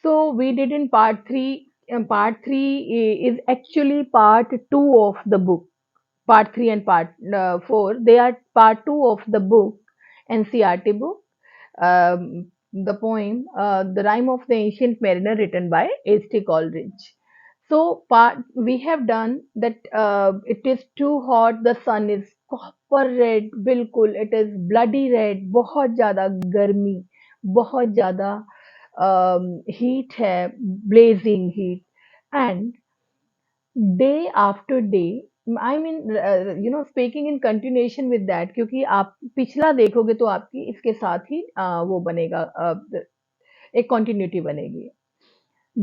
So we did in part three. And part three is actually part two of the book. Part three and part four, they are part two of the book, NCRT book. The poem, The Rime of the Ancient Mariner, written by S.T. Coleridge. So part we have done that. It is too hot. The sun is copper red. बिल्कुल, it is bloody red. बहुत ज़्यादा गर्मी, बहुत ज़्यादा heat है, blazing heat, and day after day. I mean, speaking in continuation with that, क्योंकि आप पिछला देखोगे तो आपकी इसके साथ ही वो बनेगा, एक continuity बनेगी.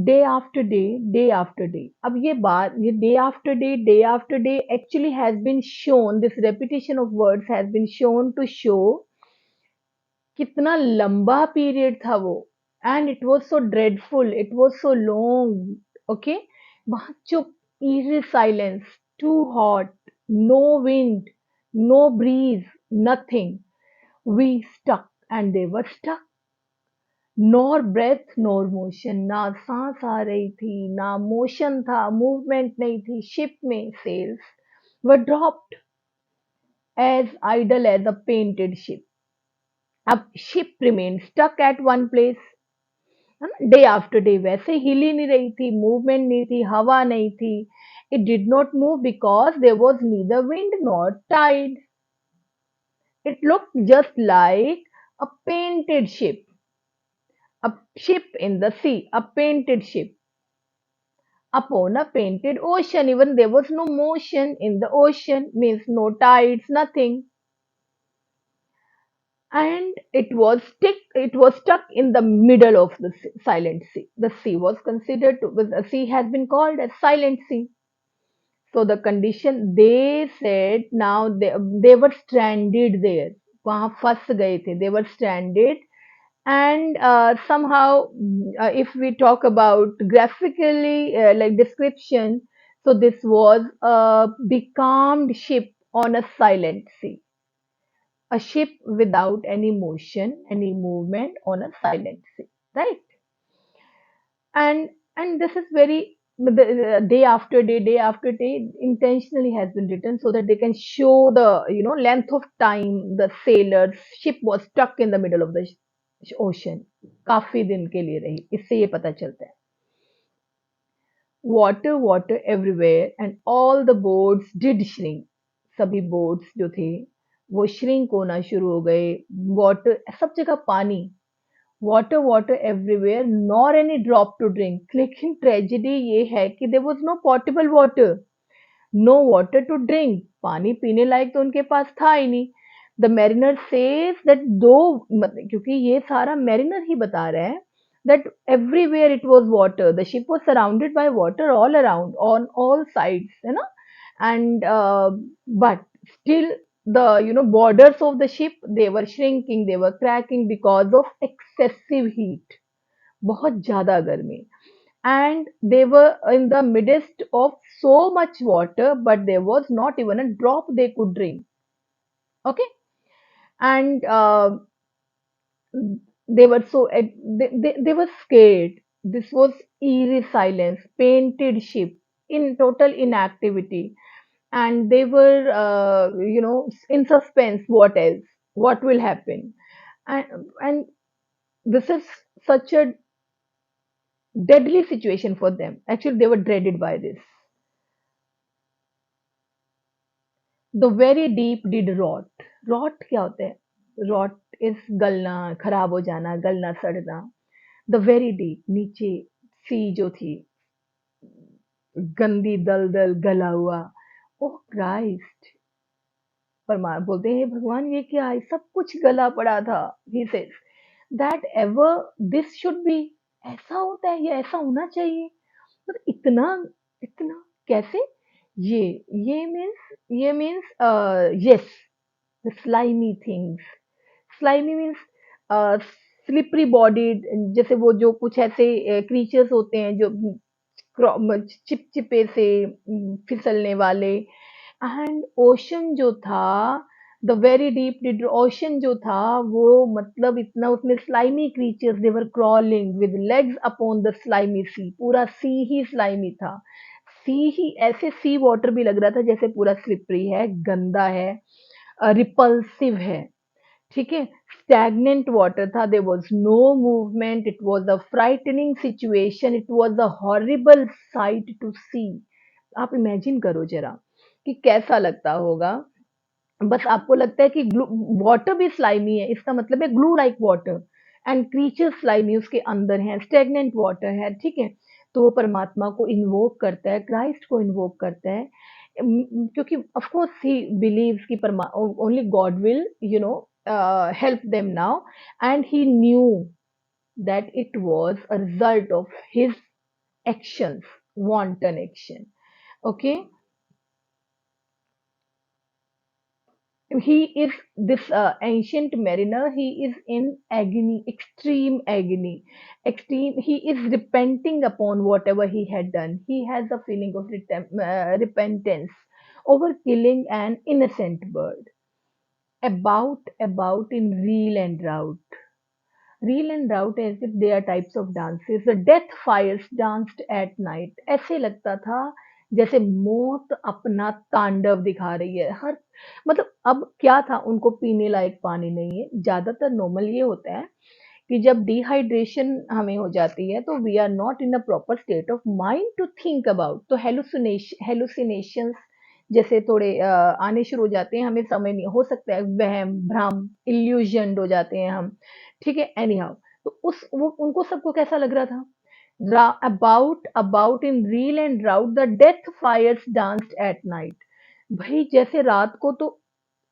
Day after day. अब ये बात, ये day after day actually has been shown, this repetition of words has been shown to show कितना लंबा पीरियड था वो, and it was so dreadful, it was so long. Okay, वहां चुप, eerie silence, too hot, no wind, no breeze, nothing. We stuck, and they were stuck. Nor breath nor motion, ना सांस आ रही थी, ना मोशन था, मूवमेंट नहीं थी शिप में. sails were dropped as idle as a painted ship. अब ship remained stuck at one place. है ना, डे आफ्टर डे वैसे हिल ही नहीं रही थी, मूवमेंट नहीं थी, हवा नहीं थी. It did not move because there was neither wind nor tide. It look just like a painted ship, a ship in the sea, a painted ship upon a painted ocean. Even there was no motion in the ocean, means no tides, nothing. And it was stuck in the middle of the silent sea. The sea was considered to, the sea has been called as silent sea. So the condition, they said, now they were stranded there. वहां फंस गए थे, they were stranded. And somehow, if we talk about graphically, like description, so this was a becalmed ship on a silent sea, a ship without any motion, any movement on a silent sea, right? And this is very, day after day intentionally has been written so that they can show the, length of time the sailor's ship was stuck in the middle of the ocean. काफी दिन के लिए रही, इससे ये पता चलता है. Water everywhere and all the boats did shrink. सभी boats जो थे वो shrink होना शुरू हो गए. Water, सब जगह पानी. Water everywhere, nor any drop to drink. लेकिन tragedy ये है कि there was no potable water, no water to drink. पानी पीने लायक तो उनके पास था ही नहीं. The mariner says that though, क्योंकि ये सारा mariner ही बता रहा है that everywhere it was water. The ship was surrounded by water all around, on all sides, and but still the, borders of the ship, they were shrinking, they were cracking because of excessive heat. बहुत ज़्यादा गर्मी. And they were in the midst of so much water, but there was not even a drop they could drink. Okay, and they were so they were scared. This was eerie silence, painted ship in total inactivity, and they were, in suspense. What else? What will happen? And this is such a deadly situation for them. Actually, they were dreaded by this. The very deep did rot. Rot क्या होता है? Rot is गलना, खराब हो जाना, गलना, सड़ना. The very deep, नीचे सी जो थी, गंदी दलदल गला हुआ. ओह क्राइस्ट, परमा बोलते हैं भगवान ये क्या है, सब कुछ गला पड़ा था. He says that ever this should be, ऐसा होता है, ये ऐसा होना चाहिए. मतलब इतना इतना कैसे? ये ये means yes, the slimy things. Slimy means slippery bodied, जैसे वो जो कुछ ऐसे creatures होते हैं जो चिपचिपे से फिसलने वाले. एंड ओशन जो था, द वेरी डीप ओशन जो था वो, मतलब इतना उसमें slimy creatures, they were crawling with legs upon the slimy sea, पूरा सी ही स्लाइमी था। सी ही ऐसे, सी वाटर भी लग रहा था जैसे पूरा स्लिपरी है, गंदा है, रिपल्सिव है, ठीक है। स्टैग्नेंट वाटर था, there was no movement, it was a frightening situation, it was a horrible sight to see. आप इमेजिन करो जरा कि कैसा लगता होगा। बस आपको लगता है कि वाटर भी स्लाइमी है, इसका मतलब है glue like water, and creature slimy उसके अंदर है, स्टेगनेंट वाटर है, ठीक है। तो वो परमात्मा को इन्वोक करता है, क्राइस्ट को इन्वोक करता है, क्योंकि ऑफ कोर्स ही बिलीव्स कि परमा only God will help them now, and he knew that it was a result of his actions, wanton action. Okay, he is this ancient mariner. He is in agony, extreme agony, extreme. He is repenting upon whatever he had done. He has a feeling of repentance over killing an innocent bird. About in reel and route. Reel and route, as if they are types of dances. The death fires danced at night. ऐसे लगता था जैसे मौत अपना तांडव दिखा रही है हर, मतलब अब क्या था, उनको पीने लायक पानी नहीं है। ज्यादातर नॉर्मल ये होता है कि जब डिहाइड्रेशन हमें हो जाती है तो we are not in a proper state of mind to think about, तो हेलुसिनेशंस जैसे थोड़े आने शुरू हो जाते हैं, हमें समझ नहीं, हो सकता है वहम भ्रम, इल्यूजन हो जाते हैं हम, ठीक है। एनी हाउ, तो उस वो उनको सबको कैसा लग रहा था, about in reel and rout the death fires danced at night. भाई जैसे रात को तो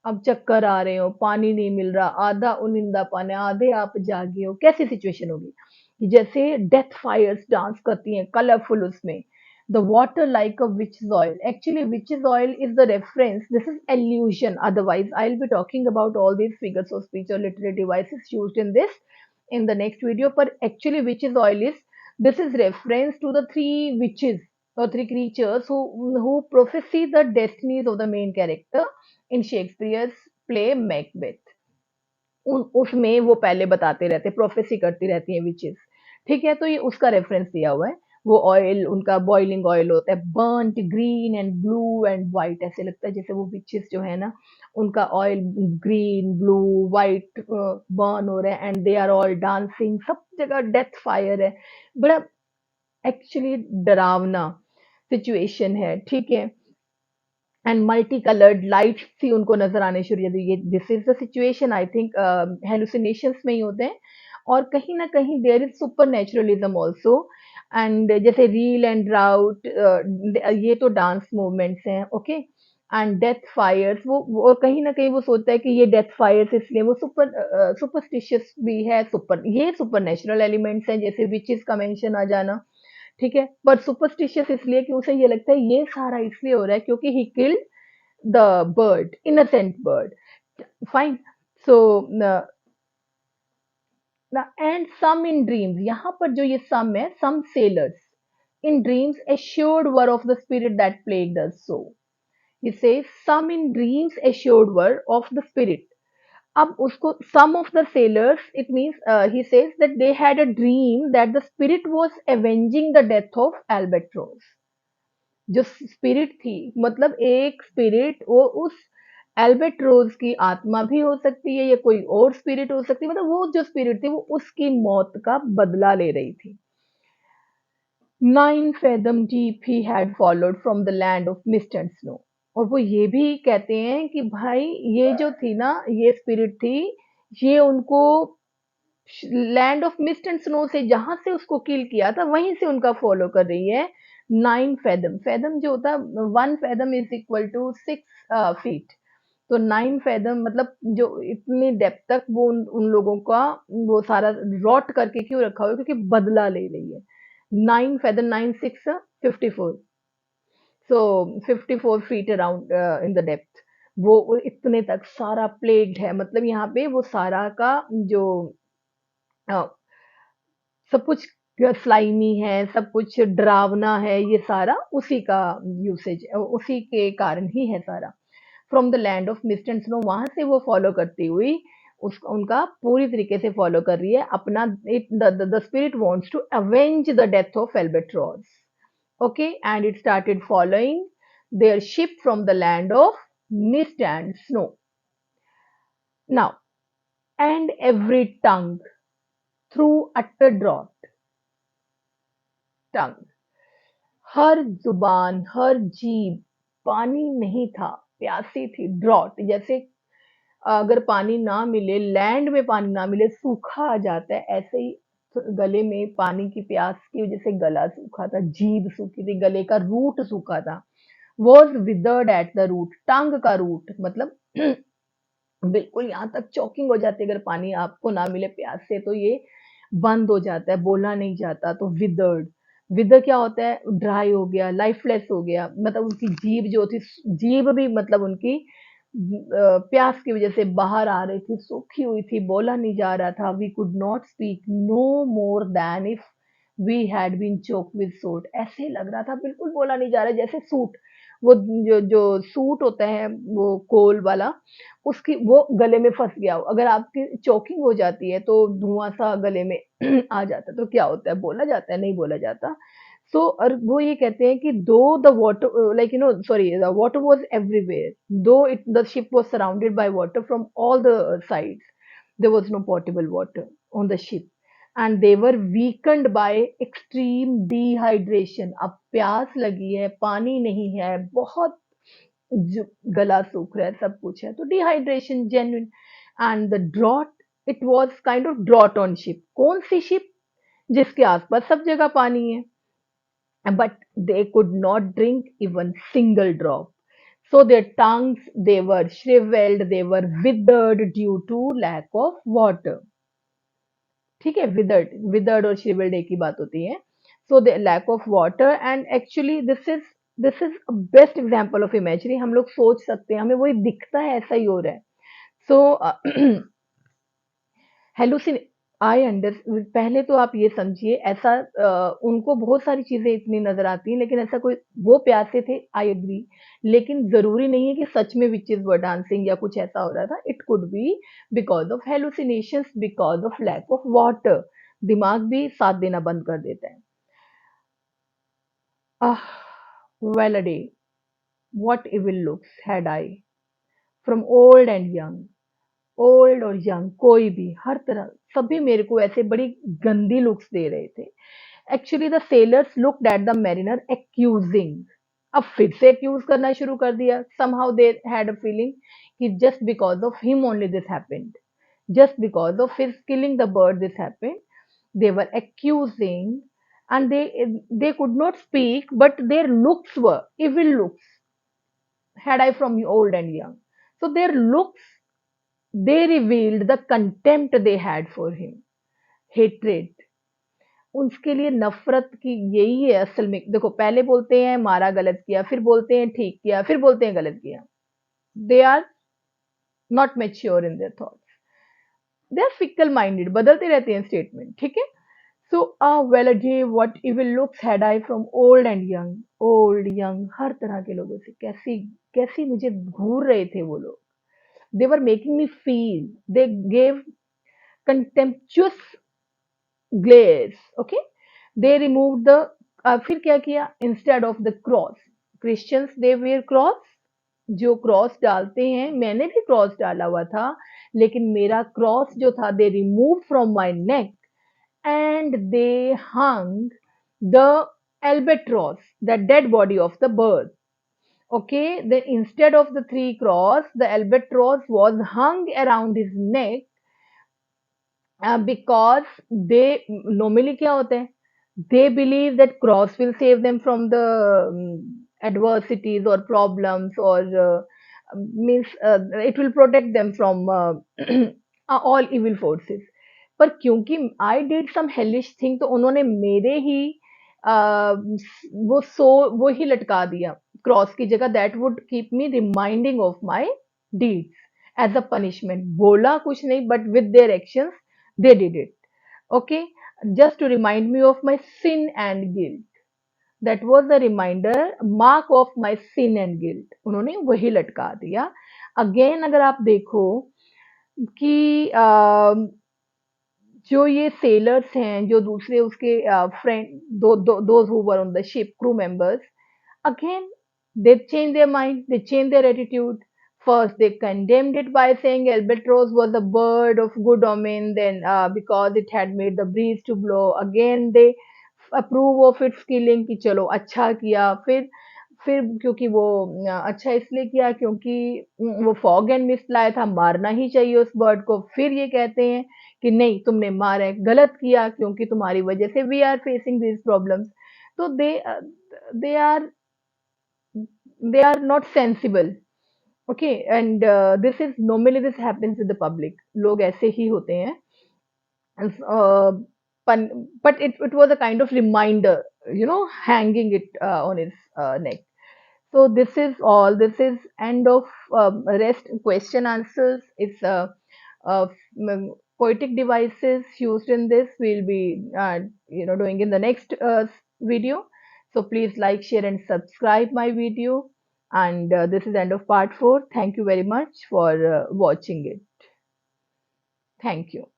अब चक्कर आ रहे हो, पानी नहीं मिल रहा, आधा उनिंदा पानी, आधे आप जागे हो, कैसी सिचुएशन होगी कि जैसे डेथ फायर्स डांस करती हैं कलरफुल उसमें। The water like a witch's oil, actually witch's oil is the reference, this is allusion, otherwise I will be talking about all these figures of speech or literary devices used in this in the next video, but actually witch's oil is, this is reference to the three witches or three creatures who prophesy the destinies of the main character in Shakespeare's play Macbeth. उसमें वो पहले बताते रहते, prophecy करती रहती हैं witches, ठीक है। तो ये उसका रेफरेंस दिया हुआ है। वो ऑयल उनका बॉइलिंग ऑयल होता है, burnt green and blue and white, ऐसे लगता है जैसे वो विचेस जो है ना, उनका oil green blue white burn हो रहा है, and they are all dancing, सब जगह डेथ फायर है। बड़ा एक्चुअली डरावना सिचुएशन है, ठीक है। एंड मल्टी कलर्ड लाइट्स थी उनको नजर आने शुरू हो, ये this is the situation, I think hallucinations में ही होते हैं। और कहीं ना कहीं there is supernaturalism also, and जैसे रील एंड राउट, ये तो डांस मूवमेंट्स हैं, ओके। एंड डेथ फायर्स, वो कहीं ना कहीं वो सोचता है कि ये डेथ फायर्स, इसलिए वो सुपरस्टिशियस भी है, ये सुपर नेचुरल एलिमेंट्स हैं, जैसे विचेस का मेंशन आ जाना, ठीक है। पर सुपरस्टिशियस इसलिए कि उसे ये लगता है ये सारा इसलिए हो रहा है क्योंकि he killed the bird, innocent bird, fine. So and some in dreams, यहाँ पर जो ये सम है, some sailors in dreams assured were of the spirit that plagued us so. He says some in dreams assured were of the spirit. अब उसको some of the sailors, it means he says that they had a dream that the spirit was avenging the death of albatross. जो spirit थी, मतलब एक spirit, वो उस एल्बेट्रोज की आत्मा भी हो सकती है या कोई और स्पिरिट हो सकती है, मतलब वो जो स्पिरिट थी वो उसकी मौत का बदला ले रही थी। 9 fathom deep he had followed from the land of mist and snow. और वो ये भी कहते हैं कि भाई ये जो थी ना, ये स्पिरिट थी, ये उनको land of mist and snow से, जहां से उसको किल किया था वहीं से उनका फॉलो कर रही है। 9 fathom, फैदम जो होता है, 1 fathom is equal to 6 feet, तो 9 fathom मतलब जो इतनी डेप्थ तक वो उन लोगों का वो सारा रॉट करके क्यों रखा हुआ है, क्योंकि बदला ले रही है। 9 fathom, 9 6 54, so 54 feet around in the depth, वो इतने तक सारा प्लेग्ड है, मतलब यहाँ पे वो सारा का जो अ, सब कुछ स्लाइमी है, सब कुछ डरावना है, ये सारा उसी का यूसेज, उसी के कारण ही है सारा। From the land of mist and snow, वहां से वो फॉलो करती हुई उनका पूरी तरीके से फॉलो कर रही है अपना। The spirit wants to avenge the death of albatross, okay, and it started following their ship from the land of mist and snow. Now, and every tongue through utter drought, tongue, हर जुबान, हर जीभ, पानी नहीं था, प्यासी थी, drought, जैसे अगर पानी ना मिले, लैंड में पानी ना मिले, सूखा आ जाता है, ऐसे ही गले में पानी की प्यास की वजह से गला सूखा था, जीभ सूखी थी, गले का रूट सूखा था, was withered at the root, tongue का रूट मतलब बिल्कुल यहाँ तक चॉकिंग हो जाती है, अगर पानी आपको ना मिले प्यास से तो ये बंद हो जाता है, बोला नहीं जाता, तो विदर्ड, विदर क्या होता है, ड्राई हो गया, लाइफलेस हो गया, मतलब उनकी जीभ जो थी, जीभ भी मतलब उनकी प्यास की वजह से बाहर आ रही थी, सूखी हुई थी, बोला नहीं जा रहा था, we could not speak no more than if we had been choked with soot, ऐसे लग रहा था बिल्कुल बोला नहीं जा रहा, जैसे सूट, वो जो जो सूट होता है वो कोल वाला, उसकी वो गले में फंस गया हो, अगर आपकी चोकिंग हो जाती है तो धुआं सा गले में आ जाता है, तो क्या होता है, बोला जाता है, नहीं बोला जाता। सो और वो ये कहते हैं कि though the water like sorry, the water was everywhere, though it the ship was surrounded by water from all the sides, there was no portable water on the ship and they were weakened by extreme dehydration, अब प्यास लगी है, पानी नहीं है, बहुत गला सूख रहा है, सब कुछ है, तो dehydration genuine and the drought, it was kind of drought on ship, कौन सी शिप, जिसके आसपास सब जगह पानी है, but they could not drink even single drop. So their tongues, they were shriveled, they were withered due to lack of water. ठीक है, विदर्ड और shriveled एक ही बात होती है. So the lack of water, and actually this is a best example of imagery. हम लोग सोच सकते हैं, हमें वही दिखता है, ऐसा ही हो रहा है. So हेलुसिन आई अंडर, पहले तो आप ये समझिए ऐसा उनको बहुत सारी चीजें इतनी नजर आती हैं, लेकिन ऐसा कोई, वो प्यासे थे, आई एग्री, लेकिन जरूरी नहीं है कि सच में विचेस वर डांसिंग या कुछ ऐसा हो रहा था, it could be because of hallucinations, because of lack of water, दिमाग भी साथ देना बंद कर देता है. Ah, well a day, what evil looks had I from old and young, old और यंग, कोई भी, हर तरह, सभी मेरे को ऐसे बड़ी गंदी लुक्स दे रहे थे. Actually the sailors looked at the mariner accusing, अब फिर से एक्यूज करना शुरू कर दिया. Somehow they had a feeling कि just because of him only this happened, just because of his killing the bird this happened, they were accusing and they could not speak, but their looks were evil looks, had I from old and young. So their looks, they revealed the contempt they had for him, hatred, उसके लिए नफरत की, यही है असल में. देखो, पहले बोलते हैं मारा गलत किया, फिर बोलते हैं ठीक किया, फिर बोलते हैं गलत किया. They are not mature in their thoughts, they are fickle minded, बदलते रहते हैं स्टेटमेंट, ठीक है. So well a day, what evil looks had I from old and young, old young, हर तरह के लोगों से, कैसी कैसी मुझे घूर रहे थे वो लोग. They were making me feel, they gave contemptuous glares, okay. They removed the फिर क्या किया, instead of the cross, Christians they wear cross, जो क्रॉस डालते हैं, मैंने भी क्रॉस डाला हुआ था, लेकिन मेरा क्रॉस जो था, they removed from my neck and they hung the albatross, the dead body of the bird, okay. Then instead of the three cross, the albatross was hung around his neck, because they normally क्या होता है, they believe that cross will save them from the adversities or problems, or means it will protect them from all evil forces. पर क्योंकि I did some hellish thing, तो उन्होंने मेरे ही वो ही लटका दिया क्रॉस की जगह, that would keep me reminding of my deeds as a punishment. बोला कुछ नहीं, but with their actions they did it, okay, just to remind me of my sin and guilt. That was the reminder, mark of my sin and guilt, उन्होंने वही लटका दिया। Again अगर आप देखो कि जो ये सेलर्स हैं, जो दूसरे उसके friend, those who were on the ship, crew members, again they changed their mind, they changed their attitude. First they condemned it by saying albatross was a bird of good omen, then because it had made the breeze to blow, again they approve of its killing कि चलो अच्छा किया। फिर क्योंकि वो अच्छा इसलिए किया क्योंकि वो फॉग एंड मिस्ट लाया था, मारना ही चाहिए उस बर्ड को। फिर ये कहते हैं कि नहीं तुमने मारा है, गलत किया क्योंकि तुम्हारी वजह से we are facing this problems. तो they are they are not sensible. Okay, and this is normally this happens with the public, लोग ऐसे ही होते हैं। uh, but it was a kind of reminder, hanging it on his neck. So this is all. This is end of rest question answers. It's poetic devices used in this. We'll be doing in the next video. So please like, share, and subscribe my video. And this is end of part 4. Thank you very much for watching it. Thank you.